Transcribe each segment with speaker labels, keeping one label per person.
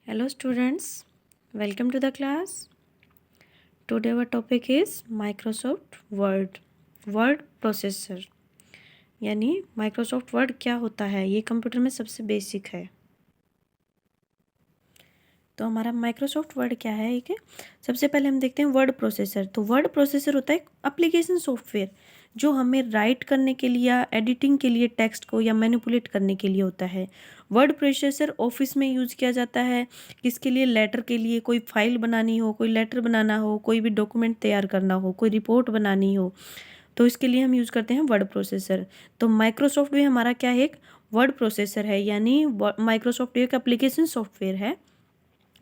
Speaker 1: Hello students, welcome to the class. Today our topic is Microsoft Word Processor. यानी Microsoft Word क्या होता है, ये कंप्यूटर में सबसे बेसिक है। तो हमारा माइक्रोसॉफ्ट वर्ड क्या है, एक है सबसे पहले हम देखते हैं वर्ड प्रोसेसर। तो वर्ड प्रोसेसर होता है एक एप्लीकेशन सॉफ्टवेयर जो हमें राइट करने के लिए या एडिटिंग के लिए टेक्स्ट को या मैनिपुलेट करने के लिए होता है। वर्ड प्रोसेसर ऑफिस में यूज़ किया जाता है, किसके लिए, लेटर के लिए, कोई फाइल बनानी हो, कोई लेटर बनाना हो, कोई भी डॉक्यूमेंट तैयार करना हो, कोई रिपोर्ट बनानी हो, तो इसके लिए हम यूज़ करते हैं वर्ड प्रोसेसर। तो माइक्रोसॉफ्ट भी हमारा क्या है, एक वर्ड प्रोसेसर है। यानी माइक्रोसॉफ्ट एक एप्लीकेशन सॉफ्टवेयर है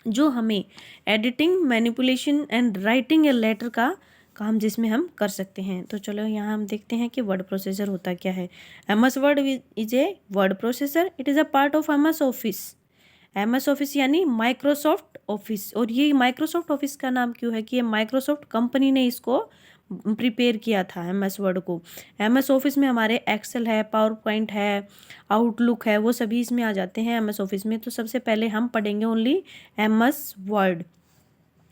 Speaker 1: जो हमें editing, manipulation and writing a letter का काम जिसमें हम कर सकते हैं। तो चलो यहाँ हम देखते हैं कि वर्ड प्रोसेसर होता क्या है। MS word is a word processor. It is a part of MS office. MS office यानी माइक्रोसॉफ्ट ऑफिस। और ये माइक्रोसॉफ्ट ऑफिस का नाम क्यों है कि ये माइक्रोसॉफ्ट कंपनी ने इसको प्रिपेयर किया था MS वर्ड को। MS ऑफिस में हमारे एक्सेल है, पावर पॉइंट है, आउटलुक है, वो सभी इसमें आ जाते हैं MS ऑफिस में। तो सबसे पहले हम पढ़ेंगे ओनली MS वर्ड।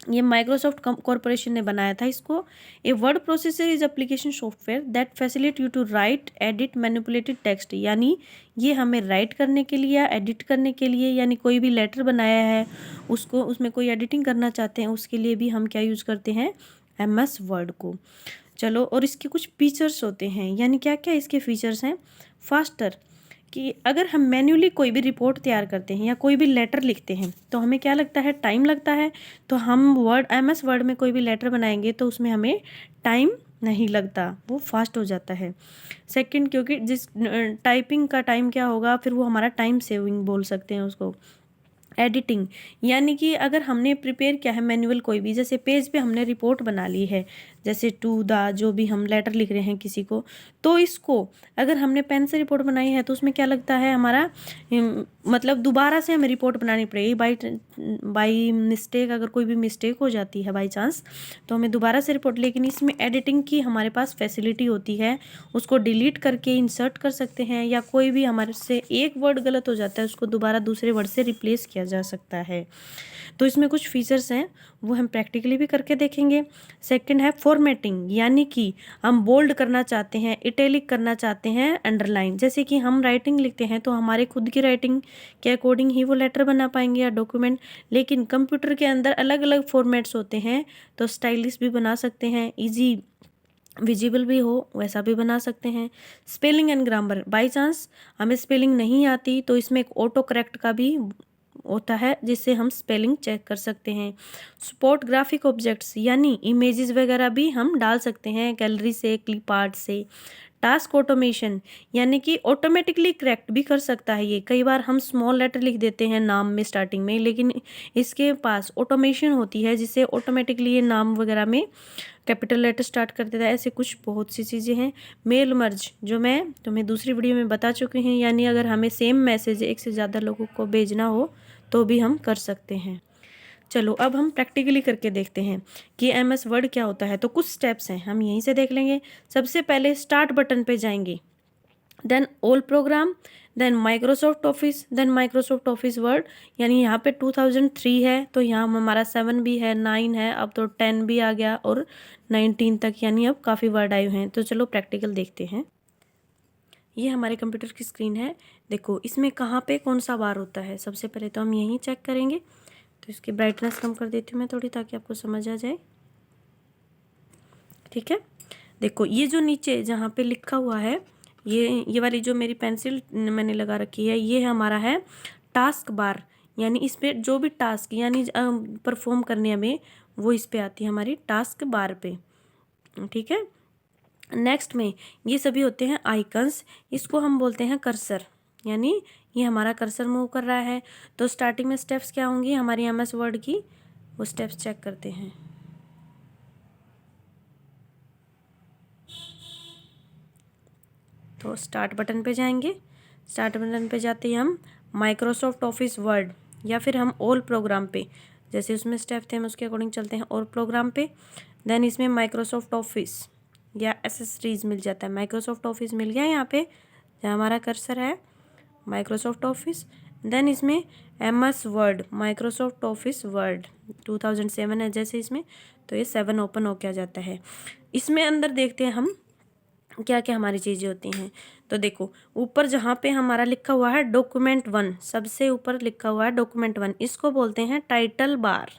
Speaker 1: ये माइक्रोसॉफ्ट कॉरपोरेशन ने बनाया था इसको। A word processor is application software that facilitate you to write, edit, manipulated text. यानी ये हमें राइट करने के लिए या एडिट करने के लिए, यानी कोई भी लेटर बनाया है उसको, उसमें कोई एडिटिंग करना चाहते हैं, उसके लिए भी हम क्या यूज़ करते हैं, MS वर्ड को। चलो, और इसके कुछ फीचर्स होते हैं। यानी क्या क्या इसके फीचर्स हैं। फास्टर, कि अगर हम मैन्युअली कोई भी रिपोर्ट तैयार करते हैं या कोई भी लेटर लिखते हैं तो हमें क्या लगता है, टाइम लगता है। तो हम MS वर्ड में कोई भी लेटर बनाएंगे तो उसमें हमें टाइम नहीं लगता, वो फास्ट हो जाता है। सेकंड, क्योंकि जिस टाइपिंग का टाइम क्या होगा, फिर वो हमारा टाइम सेविंग बोल सकते हैं उसको। एडिटिंग, यानी कि अगर हमने प्रिपेयर किया है मैनुअल कोई भी, जैसे पेज पे हमने रिपोर्ट बना ली है, जैसे टू द, जो भी हम लेटर लिख रहे हैं किसी को, तो इसको अगर हमने पेन से रिपोर्ट बनाई है तो उसमें क्या लगता है हमारा, मतलब दोबारा से हमें रिपोर्ट बनानी पड़ेगी। बाई मिस्टेक अगर कोई भी मिस्टेक हो जाती है बाई चांस, तो हमें दोबारा से रिपोर्ट। लेकिन इसमें एडिटिंग की हमारे पास फैसिलिटी होती है, उसको डिलीट करके इंसर्ट कर सकते हैं, या कोई भी हमारे से एक वर्ड गलत हो जाता है उसको दोबारा दूसरे वर्ड से रिप्लेस किया जा सकता है। तो इसमें कुछ फीचर्स हैं, वो हम प्रैक्टिकली भी करके देखेंगे। सेकंड है फॉर्मेटिंग, यानी कि हम बोल्ड करना चाहते हैं, इटैलिक करना चाहते हैं, अंडरलाइन। जैसे कि हम राइटिंग लिखते हैं तो हमारे खुद की राइटिंग के अकॉर्डिंग ही वो लेटर बना पाएंगे या डॉक्यूमेंट, लेकिन कंप्यूटर के अंदर अलग अलग फॉर्मेट्स होते हैं, तो स्टाइलिश भी बना सकते हैं, ईजी विजिबल भी हो वैसा भी बना सकते हैं। Spelling and grammar, by chance हमें स्पेलिंग नहीं आती तो इसमें एक ऑटो करेक्ट का भी होता है जिससे हम स्पेलिंग चेक कर सकते हैं। सपोर्ट ग्राफिक ऑब्जेक्ट्स, यानी इमेजेस वगैरह भी हम डाल सकते हैं गैलरी से, क्लिप आर्ट से। टास्क ऑटोमेशन, यानी कि ऑटोमेटिकली करेक्ट भी कर सकता है ये। कई बार हम स्मॉल लेटर लिख देते हैं नाम में स्टार्टिंग में, लेकिन इसके पास ऑटोमेशन होती है जिससे ऑटोमेटिकली ये नाम वगैरह में कैपिटल लेटर स्टार्ट कर देता है। ऐसे कुछ बहुत सी चीज़ें हैं। मेल मर्ज, जो मैं तुम्हें दूसरी वीडियो में बता चुकी हूँ, यानी अगर हमें सेम मैसेज एक से ज़्यादा लोगों को भेजना हो तो भी हम कर सकते हैं। चलो, अब हम प्रैक्टिकली करके देखते हैं कि MS वर्ड क्या होता है। तो कुछ स्टेप्स हैं, हम यहीं से देख लेंगे। सबसे पहले स्टार्ट बटन पे जाएंगे, then all program, then Microsoft office, then Microsoft office word. यानी यहाँ पे 2003 है तो यहाँ हमारा 7 भी है, 9 है, अब तो 10 भी आ गया और 19 तक, यानी अब काफ़ी वर्ड आए हुए हैं। तो चलो प्रैक्टिकल देखते हैं। ये हमारे कंप्यूटर की स्क्रीन है। देखो इसमें कहाँ पे कौन सा बार होता है, सबसे पहले तो हम यहीं चेक करेंगे। तो इसकी ब्राइटनेस कम कर देती हूँ मैं थोड़ी, ताकि आपको समझ आ जाए। ठीक है, देखो ये जो नीचे जहाँ पे लिखा हुआ है, ये वाली जो मेरी पेंसिल मैंने लगा रखी है, ये हमारा है टास्क बार। यानी इस पे जो भी टास्क यानी परफॉर्म करने हमें, वो इस पे आती है हमारी टास्क बार पे। ठीक है, नेक्स्ट में ये सभी होते हैं आइकन्स, इसको हम बोलते हैं कर्सर। यानी ये हमारा कर्सर मूव कर रहा है। तो स्टार्टिंग में स्टेप्स क्या होंगी हमारी MS वर्ड की, वो स्टेप्स चेक करते हैं। तो स्टार्ट बटन पे जाएंगे। स्टार्ट बटन पे जाते ही हम माइक्रोसॉफ्ट ऑफिस वर्ड, या फिर हम ऑल प्रोग्राम पे, जैसे उसमें स्टेप थे हम उसके अकॉर्डिंग चलते हैं, ऑल प्रोग्राम पे। देन इसमें माइक्रोसॉफ्ट ऑफिस या एसेसरीज मिल जाता है। माइक्रोसॉफ्ट ऑफिस मिल गया यहाँ पे जहाँ हमारा कर्सर है, माइक्रोसॉफ्ट ऑफिस। देन इसमें MS word, Microsoft office word 2007 है जैसे इसमें, तो ये 7 ओपन होके आ जाता है। इसमें अंदर देखते हैं हम क्या क्या हमारी चीज़ें होती हैं। तो देखो ऊपर जहाँ पे हमारा लिखा हुआ है डॉक्यूमेंट 1, सबसे ऊपर लिखा हुआ है डॉक्यूमेंट 1, इसको बोलते हैं टाइटल बार।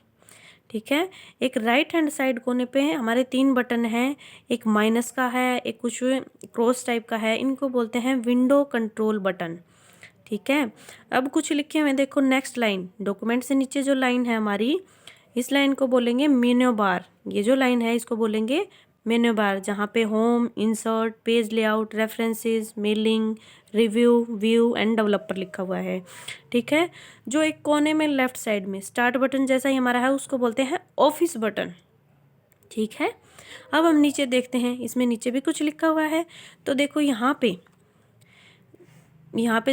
Speaker 1: ठीक है, एक राइट हैंड साइड कोने पे हमारे 3 बटन हैं, एक माइनस का है, एक कुछ क्रॉस टाइप का है, इनको बोलते हैं विंडो कंट्रोल बटन। ठीक है, अब कुछ लिखे हुए देखो, नेक्स्ट लाइन, डॉक्यूमेंट से नीचे जो लाइन है हमारी, इस लाइन को बोलेंगे मेन्यू बार। ये जो लाइन है इसको बोलेंगे मेन्यू बार, जहाँ पे home, insert, page layout, references, mailing, review, view end developer लिखा हुआ है। ठीक है, जो एक कोने में लेफ्ट साइड में स्टार्ट बटन जैसा ही हमारा है उसको बोलते हैं ऑफिस बटन। ठीक है, अब हम नीचे देखते हैं, इसमें नीचे भी कुछ लिखा हुआ है। तो देखो यहाँ पे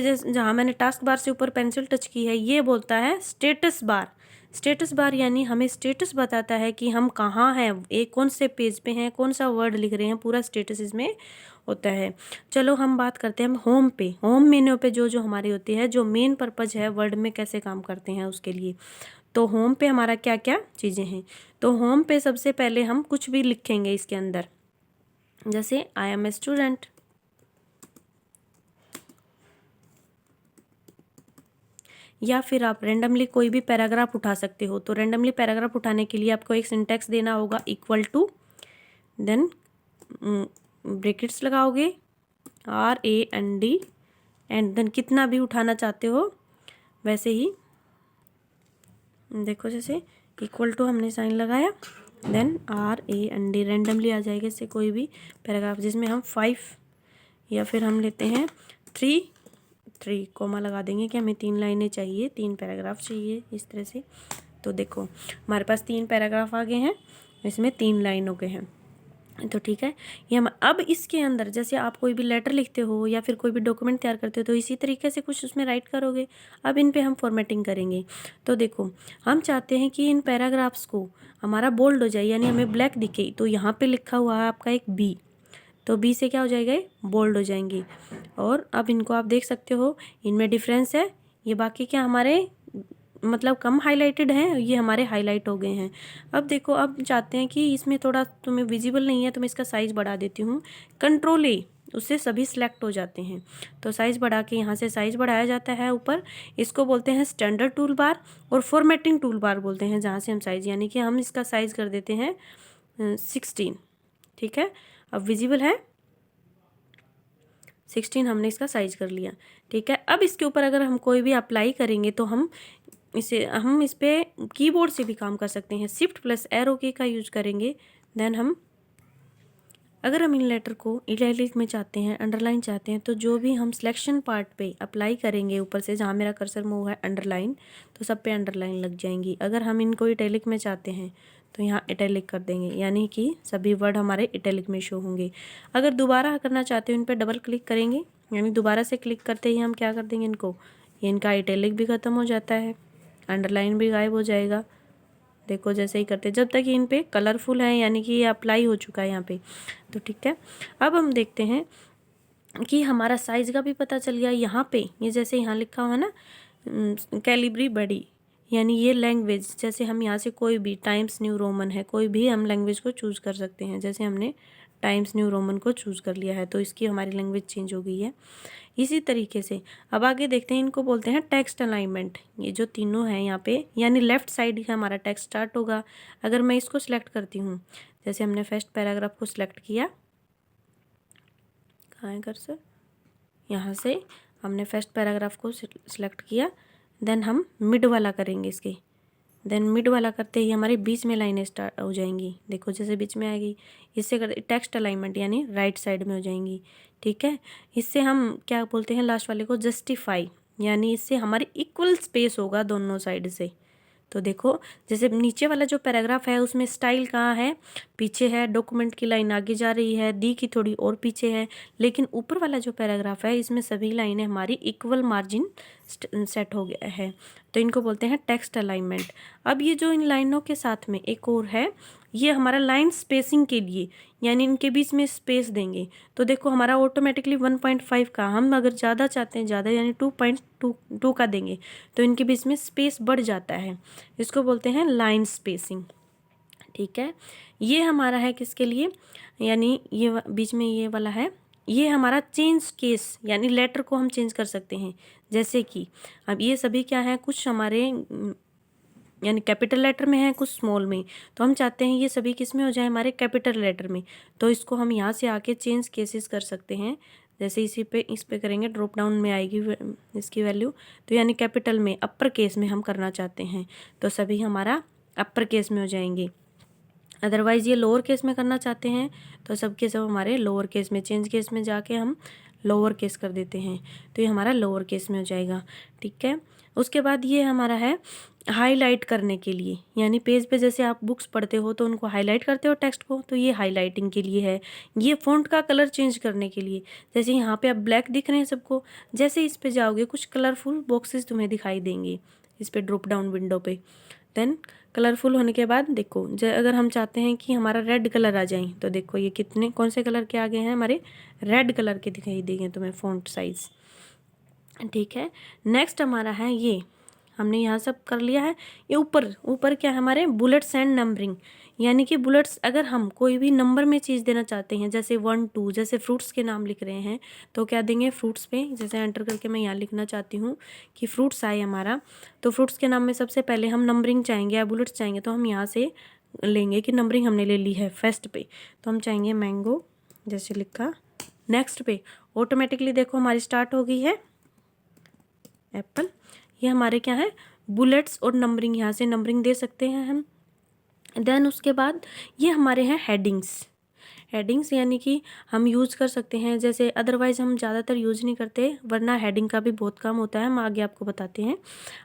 Speaker 1: जैसे जहाँ मैंने टास्क बार से ऊपर पेंसिल टच की है, ये बोलता है स्टेटस बार। स्टेटस बार यानी हमें स्टेटस बताता है कि हम कहाँ हैं, एक कौन से पेज पे हैं, कौन सा वर्ड लिख रहे हैं, पूरा स्टेटस इसमें होता है। चलो हम बात करते हैं होम पे। होम मेन्यू पे जो जो हमारी होती है, जो मेन पर्पज है वर्ड में कैसे काम करते हैं उसके लिए। तो होम पे हमारा क्या क्या चीज़ें हैं। तो होम पे सबसे पहले हम कुछ भी लिखेंगे इसके अंदर, जैसे आई एम ए स्टूडेंट, या फिर आप रेंडमली कोई भी पैराग्राफ उठा सकते हो। तो रेंडमली पैराग्राफ उठाने के लिए आपको एक सिंटेक्स देना होगा, इक्वल टू, देन ब्रैकेट्स लगाओगे RAND, एंड देन कितना भी उठाना चाहते हो वैसे ही, देखो जैसे इक्वल टू हमने साइन लगाया, देन RAND, रेंडमली आ जाएगा इससे कोई भी पैराग्राफ, जिसमें हम 5 या फिर हम लेते हैं 3 कोमा लगा देंगे कि हमें 3 लाइनें चाहिए, 3 पैराग्राफ चाहिए इस तरह से। तो देखो हमारे पास 3 पैराग्राफ आ गए हैं, इसमें 3 लाइन हो गए हैं। तो ठीक है, ये हम अब इसके अंदर जैसे आप कोई भी लेटर लिखते हो या फिर कोई भी डॉक्यूमेंट तैयार करते हो तो इसी तरीके से कुछ उसमें राइट करोगे। अब इन पे हम फॉर्मेटिंग करेंगे। तो देखो हम चाहते हैं कि इन पैराग्राफ्स को हमारा बोल्ड हो जाए, यानी हमें ब्लैक दिखे। तो यहाँ पे लिखा हुआ है आपका एक B, तो B से क्या हो जाएगा, बोल्ड हो जाएंगे। और अब इनको आप देख सकते हो, इनमें डिफरेंस है। ये बाकी क्या हमारे मतलब कम हाईलाइटेड हैं, ये हमारे हाईलाइट हो गए हैं। अब देखो, अब चाहते हैं कि इसमें थोड़ा तुम्हें विजिबल नहीं है तो मैं इसका साइज़ बढ़ा देती हूँ, कंट्रोल A, उससे सभी सिलेक्ट हो जाते हैं। तो साइज़ बढ़ा के यहाँ से साइज़ बढ़ाया जाता है ऊपर, इसको बोलते हैं स्टैंडर्ड टूल बार, और फॉर्मेटिंग टूल बार बोलते हैं जहाँ से हम साइज़, यानी कि हम इसका साइज़ कर देते हैं 16। ठीक है, अब विजिबल है 16, हमने इसका साइज कर लिया। ठीक है, अब इसके ऊपर अगर हम कोई भी अप्लाई करेंगे तो हम इस पे कीबोर्ड से भी काम कर सकते हैं, शिफ्ट प्लस एरो की का यूज करेंगे। देन हम अगर हम इन लेटर को इटैलिक में चाहते हैं, अंडरलाइन चाहते हैं, तो जो भी हम सिलेक्शन पार्ट पे अप्लाई करेंगे ऊपर से, जहाँ मेरा कर्सर मूव है अंडरलाइन, तो सब पे अंडरलाइन लग जाएंगी। अगर हम इनको इटैलिक में चाहते हैं तो यहाँ इटैलिक कर देंगे, यानी कि सभी वर्ड हमारे इटैलिक में शो होंगे। अगर दोबारा करना चाहते हो इन पर डबल क्लिक करेंगे, यानी दोबारा से क्लिक करते ही हम क्या कर देंगे, इनका इटैलिक भी ख़त्म हो जाता है, अंडरलाइन भी गायब हो जाएगा। देखो जैसे ही करते, जब तक इन पे कलरफुल है, यानी कि ये अप्लाई हो चुका है यहाँ पे। तो ठीक है, अब हम देखते हैं कि हमारा साइज़ का भी पता चल गया। यहाँ पे ये जैसे यहाँ लिखा हुआ है ना कैलिब्री बड़ी, यानी ये लैंग्वेज, जैसे हम यहाँ से कोई भी टाइम्स न्यू रोमन है, कोई भी हम लैंग्वेज को चूज़ कर सकते हैं। जैसे हमने टाइम्स न्यू रोमन को चूज़ कर लिया है तो इसकी हमारी लैंग्वेज चेंज हो गई है। इसी तरीके से अब आगे देखते हैं, इनको बोलते हैं टेक्स्ट अलाइनमेंट। ये जो तीनों हैं यहाँ पे, यानी लेफ्ट साइड ही हमारा टेक्स्ट स्टार्ट होगा। अगर मैं इसको सिलेक्ट करती हूँ, जैसे हमने फर्स्ट पैराग्राफ को सिलेक्ट किया, कहाँ है कर्सर, यहाँ से हमने फर्स्ट पैराग्राफ को सिलेक्ट किया, देन हम मिड वाला करेंगे इसके, देन मिड वाला करते ही हमारे बीच में लाइनें स्टार्ट हो जाएंगी। देखो जैसे बीच में आएगी, इससे करते टेक्स्ट अलाइनमेंट, यानी राइट साइड में हो जाएंगी। ठीक है, इससे हम क्या बोलते हैं लास्ट वाले को, जस्टिफाई, यानी इससे हमारी इक्वल स्पेस होगा दोनों साइड से। तो देखो जैसे नीचे वाला जो पैराग्राफ है उसमें स्टाइल कहाँ है, पीछे है, डॉक्यूमेंट की लाइन आगे जा रही है, दी की थोड़ी और पीछे है, लेकिन ऊपर वाला जो पैराग्राफ है इसमें सभी लाइनें हमारी इक्वल मार्जिन सेट हो गया है। तो इनको बोलते हैं टेक्स्ट अलाइनमेंट। अब ये जो इन लाइनों के साथ में एक और है, ये हमारा लाइन स्पेसिंग के लिए, यानी इनके बीच में स्पेस देंगे। तो देखो हमारा ऑटोमेटिकली 1.5 का, हम अगर ज़्यादा चाहते हैं ज़्यादा यानी 2.2 का देंगे तो इनके बीच में स्पेस बढ़ जाता है, इसको बोलते हैं लाइन स्पेसिंग। ठीक है, ये हमारा है किसके लिए, यानी ये बीच में ये वाला है, ये हमारा चेंज केस, यानी लेटर को हम चेंज कर सकते हैं। जैसे कि अब ये सभी क्या है, कुछ हमारे यानी कैपिटल लेटर में है, कुछ स्मॉल में, तो हम चाहते हैं ये सभी किस में हो जाए, हमारे कैपिटल लेटर में। तो इसको हम यहाँ से आके चेंज केसेस कर सकते हैं। जैसे इस पे करेंगे, ड्रॉप डाउन में आएगी इसकी वैल्यू, तो यानी कैपिटल में अपर केस में हम करना चाहते हैं तो सभी हमारा अपर केस में हो जाएंगे। अदरवाइज़ ये लोअर केस में करना चाहते हैं तो सब के सब हमारे लोअर केस में, चेंज केस में जाके हम लोअर केस कर देते हैं तो ये हमारा लोअर केस में हो जाएगा। ठीक है, उसके बाद ये हमारा है हाईलाइट करने के लिए, यानी पेज पे जैसे आप बुक्स पढ़ते हो तो उनको हाईलाइट करते हो टेक्स्ट को, तो ये हाईलाइटिंग के लिए है। ये फ़ॉन्ट का कलर चेंज करने के लिए, जैसे यहाँ पे अब ब्लैक दिख रहे हैं सबको, जैसे इस पे जाओगे कुछ कलरफुल बॉक्सेस तुम्हें दिखाई देंगे इस पे ड्रॉप डाउन विंडो पे। देन कलरफुल होने के बाद देखो अगर हम चाहते हैं कि हमारा रेड कलर आ जाए तो देखो ये कितने कौन से कलर के आ गए हैं, हमारे रेड कलर के दिखाई देंगे तुम्हें फ़ॉन्ट साइज़। ठीक है, नेक्स्ट हमारा है ये, हमने यहाँ सब कर लिया है। ये ऊपर क्या है हमारे बुलेट्स एंड नंबरिंग, यानी कि बुलेट्स, अगर हम कोई भी नंबर में चीज़ देना चाहते हैं, जैसे 1 2, जैसे फ्रूट्स के नाम लिख रहे हैं तो क्या देंगे, फ्रूट्स पे जैसे एंटर करके मैं यहाँ लिखना चाहती हूँ कि फ्रूट्स आए हमारा, तो फ्रूट्स के नाम में सबसे पहले हम नंबरिंग चाहेंगे या बुलेट्स चाहेंगे, तो हम यहाँ से लेंगे कि नंबरिंग हमने ले ली है फर्स्ट पे, तो हम चाहेंगे मैंगो, जैसे लिखा। नेक्स्ट पे ऑटोमेटिकली देखो हमारी स्टार्ट हो गई है एप्पल। ये हमारे क्या है, बुलेट्स और नंबरिंग, यहाँ से नंबरिंग दे सकते हैं हम। देन उसके बाद ये हमारे हैं हेडिंग्स यानी कि हम यूज़ कर सकते हैं, जैसे अदरवाइज़ हम ज़्यादातर यूज़ नहीं करते, वरना हेडिंग का भी बहुत काम होता है, हम आगे आपको बताते हैं।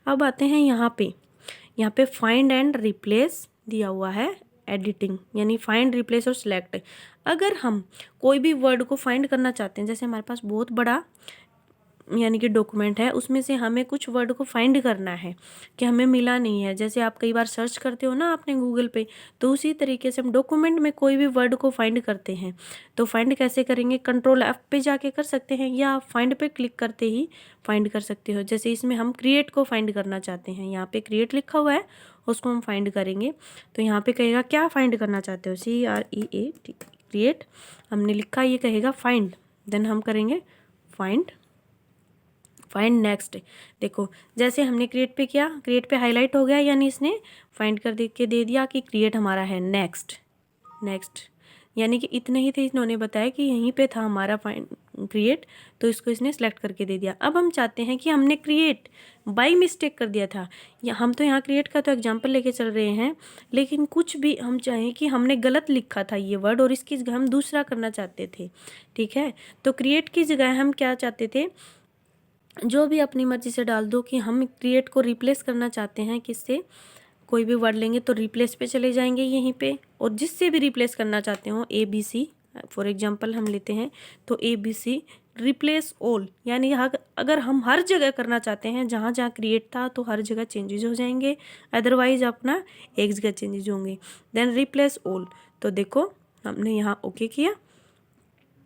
Speaker 1: अब आते हैं यहाँ पे फाइंड एंड रिप्लेस दिया हुआ है, एडिटिंग यानी फाइंड रिप्लेस और सिलेक्ट। अगर हम कोई भी वर्ड को फाइंड करना चाहते हैं, जैसे हमारे पास बहुत बड़ा यानी कि डॉक्यूमेंट है, उसमें से हमें कुछ वर्ड को फाइंड करना है कि हमें मिला नहीं है, जैसे आप कई बार सर्च करते हो ना आपने गूगल पे, तो उसी तरीके से हम डॉक्यूमेंट में कोई भी वर्ड को फाइंड करते हैं। तो फाइंड कैसे करेंगे, कंट्रोल F पे जाके कर सकते हैं या आप फाइंड पे क्लिक करते ही फाइंड कर सकते हो। जैसे इसमें हम क्रिएट को फाइंड करना चाहते हैं, यहाँ पे क्रिएट लिखा हुआ है, उसको हम फाइंड करेंगे तो यहाँ पे कहेगा क्या फाइंड करना चाहते हो, CREAT, क्रिएट हमने लिखा, ये कहेगा फाइंड, देन हम करेंगे फाइंड नेक्स्ट। देखो जैसे हमने क्रिएट पे किया, क्रिएट पे हाईलाइट हो गया, यानी इसने फाइंड कर दे दिया कि क्रिएट हमारा है नेक्स्ट, यानी कि इतने ही थे, इन्होंने बताया कि यहीं पे था हमारा फाइंड क्रिएट, तो इसको इसने सेलेक्ट करके दे दिया। अब हम चाहते हैं कि हमने क्रिएट बाय मिस्टेक कर दिया था, या हम तो यहाँ क्रिएट का तो एग्जांपल लेके चल रहे हैं, लेकिन कुछ भी हम चाहें कि हमने गलत लिखा था ये वर्ड और इसकी जगह हम दूसरा करना चाहते थे। ठीक है, तो क्रिएट की जगह हम क्या चाहते थे, जो भी अपनी मर्जी से डाल दो कि हम क्रिएट को रिप्लेस करना चाहते हैं किससे, कोई भी वर्ड लेंगे तो रिप्लेस पे चले जाएंगे यहीं पे, और जिससे भी रिप्लेस करना चाहते हो ABC फॉर एग्जांपल हम लेते हैं, तो ABC रिप्लेस ऑल, यानी अगर हम हर जगह करना चाहते हैं, जहाँ जहाँ क्रिएट था तो हर जगह चेंजेस हो जाएंगे, अदरवाइज अपना एक जगह चेंजेस होंगे। देन रिप्लेस ऑल, तो देखो हमने यहाँ ओके किया,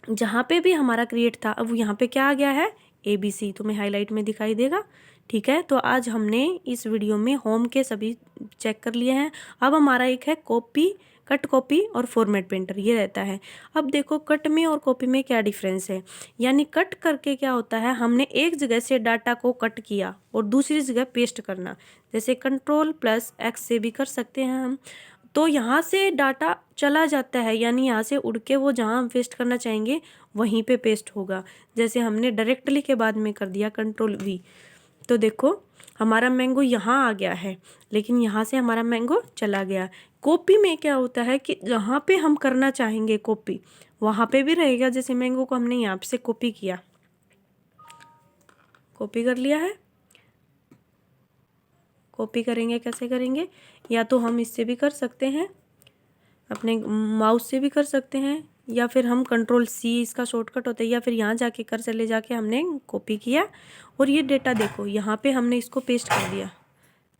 Speaker 1: जहाँ पे भी हमारा क्रिएट था अब यहाँ पे क्या आ गया है, ABC, तुम्हें हाईलाइट में दिखाई देगा। ठीक है, तो आज हमने इस वीडियो में होम के सभी चेक कर लिए हैं। अब हमारा एक है कट कॉपी और फॉर्मेट प्रिंटर, ये रहता है। अब देखो कट में और कॉपी में क्या डिफरेंस है, यानी कट करके क्या होता है, हमने एक जगह से डाटा को कट किया और दूसरी जगह पेस्ट करना, जैसे Ctrl+X से भी कर सकते हैं हम, तो यहाँ से डाटा चला जाता है, यानी यहाँ से उड़ के वो जहाँ हम पेस्ट करना चाहेंगे वहीं पे पेस्ट होगा। जैसे हमने डायरेक्टली के बाद में कर दिया Ctrl+V, तो देखो हमारा मैंगो यहाँ आ गया है, लेकिन यहाँ से हमारा मैंगो चला गया। कॉपी में क्या होता है कि जहाँ पे हम करना चाहेंगे कॉपी वहाँ पे भी रहेगा, जैसे मैंगो को हमने यहाँ से कॉपी किया, कॉपी कर लिया है। कॉपी करेंगे कैसे करेंगे, या तो हम इससे भी कर सकते हैं, अपने माउस से भी कर सकते हैं, या फिर हम Ctrl+C इसका शॉर्टकट होता है, या फिर यहाँ जाके कर्सर ले जाके हमने कॉपी किया और ये डेटा देखो यहाँ पे हमने इसको पेस्ट कर दिया।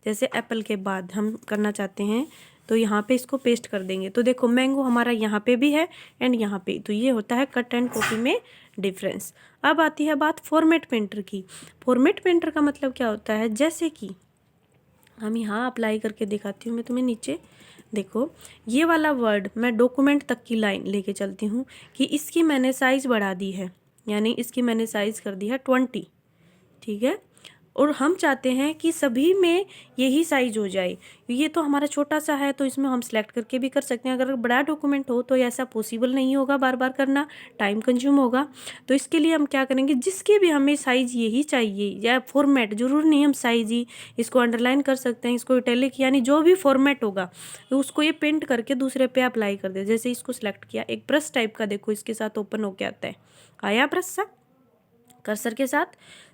Speaker 1: जैसे एप्पल के बाद हम करना चाहते हैं तो यहाँ पे इसको पेस्ट कर देंगे। तो देखो मैंगो हमारा यहाँ पे भी है एंड यहाँ पे, तो ये होता है कट एंड कॉपी में डिफरेंस। अब आती है बात फॉर्मेट पेंटर की। फॉर्मेट पेंटर का मतलब क्या होता है, जैसे कि हम यहाँ अप्लाई करके दिखाती हूँ मैं तुम्हें। नीचे देखो ये वाला वर्ड मैं डॉक्यूमेंट तक की लाइन लेके चलती हूँ कि इसकी मैंने साइज़ बढ़ा दी है, यानी इसकी मैंने साइज़ कर दी है 20, ठीक है। और हम चाहते हैं कि सभी में यही साइज हो जाए। ये तो हमारा छोटा सा है तो इसमें हम सिलेक्ट करके भी कर सकते हैं। अगर बड़ा डॉक्यूमेंट हो तो ऐसा पॉसिबल नहीं होगा, बार बार करना टाइम कंज्यूम होगा। तो इसके लिए हम क्या करेंगे, जिसके भी हमें साइज़ यही चाहिए या फॉर्मेट, जरूर नहीं हम साइज ही, इसको अंडरलाइन कर सकते हैं, इसको इटैलिक, यानी जो भी फॉर्मेट होगा तो उसको ये पेंट करके दूसरे पे अप्लाई कर दे। जैसे इसको सिलेक्ट किया, एक ब्रश टाइप का देखो इसके साथ ओपन होके आता है, आया ब्रश सा कर्सर के साथ।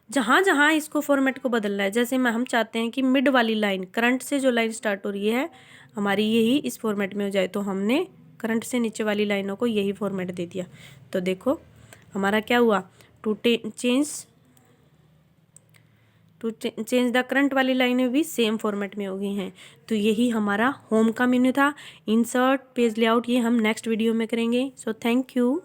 Speaker 1: जहाँ जहाँ इसको फॉर्मेट को बदलना है, जैसे हम चाहते हैं कि मिड वाली लाइन, करंट से जो लाइन स्टार्ट हो रही है हमारी, यही इस फॉर्मेट में हो जाए, तो हमने करंट से नीचे वाली लाइनों को यही फॉर्मेट दे दिया। तो देखो हमारा क्या हुआ, टू चेंज द करंट वाली लाइनें भी सेम फॉर्मेट में हो गई हैं। तो यही हमारा होम का मेन्यू था। इंसर्ट, पेज लेआउट, ये हम नेक्स्ट वीडियो में करेंगे। So thank you.